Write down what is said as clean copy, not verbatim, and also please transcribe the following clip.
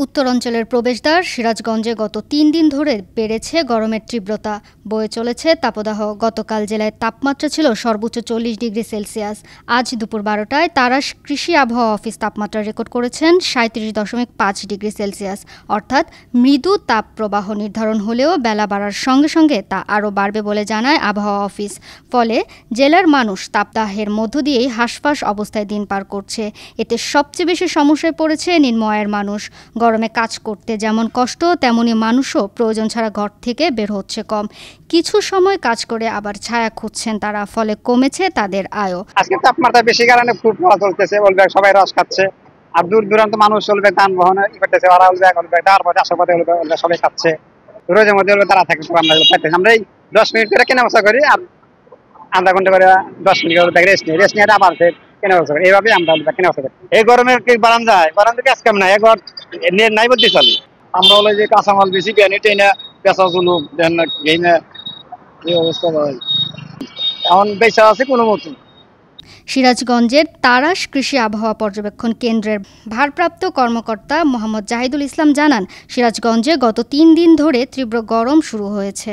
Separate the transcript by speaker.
Speaker 1: উত্তরাঞ্চলের প্রবেশদ্বার সিরাজগঞ্জে গত ৩ দিন ধরে বেড়েছে গরমের তীব্রতা, বয়ে চলেছে তাপদাহ। গতকাল জেলায় তাপমাত্রা ছিল সর্বোচ্চ ৪০ ডিগ্রি সেলসিয়াস। আজ দুপুর ১২টায় তারাশ কৃষি আবহাওয়া অফিস তাপমাত্রা রেকর্ড করেছেন ৩৭.৫ ডিগ্রি সেলসিয়াস, অর্থাৎ মৃদু তাপপ্রবাহ নির্ধারণ হলেও বেলা বাড়ার সঙ্গে সঙ্গে তা আরও বাড়বে বলে জানায় আবহাওয়া অফিস। ফলে জেলার মানুষ তাপদাহের মধ্য দিয়েই হাঁসফাঁস অবস্থায় দিন পার করছে। এতে সবচেয়ে বেশি সমস্যায় পড়েছে নিম্ন আয়ের মানুষ। গরমে কাজ করতে যেমন কষ্ট, তেমনি মানুষও প্রয়োজন ছাড়া ঘর থেকে বের হচ্ছে কম। কিছু সময় কাজ করে আবার ছায়া খুঁজছেন তারা, ফলে কমেছে তাদের আয়ও।
Speaker 2: আজকে তাপমাত্রা বেশি কারণে ফুড খাওয়া চলতেছে, বলবে সবাই রস খাচ্ছে। আর দূর দূরান্ত মানুষ চলবে যান বহন করতেছে, ওরা বলবে তারপরে আশেপাশে সবাই খাচ্ছে। রোজের মধ্যে তারা থাকে, আমরা পাইতেছি। আমরা এই 10 মিনিট করে কেনা বসা করি, আর আধা ঘন্টা করে 10 মিনিট করে রেস্ট নিয়ে আবার কেনা বসা করি। এইভাবে আমরা কেনা বসা করি। এই গরমে কি বারান যায়, বারান থেকে কাজ কাম নাই, একবার নাই বলতে চলে। আমরা হলো যে কাঁচামাল বেশি কেনি টেনে পেঁচা চলু দেন না, এই অবস্থা হয়। এখন বেচা আছে কোনো মতো।
Speaker 1: সিরাজগঞ্জের তারাশ কৃষি আবহাওয়া পর্যবেক্ষণ কেন্দ্রের ভারপ্রাপ্ত কর্মকর্তা মোহাম্মদ জাহিদুল ইসলাম জানান, সিরাজগঞ্জে গত ৩ দিন ধরে তীব্র গরম শুরু হয়েছে।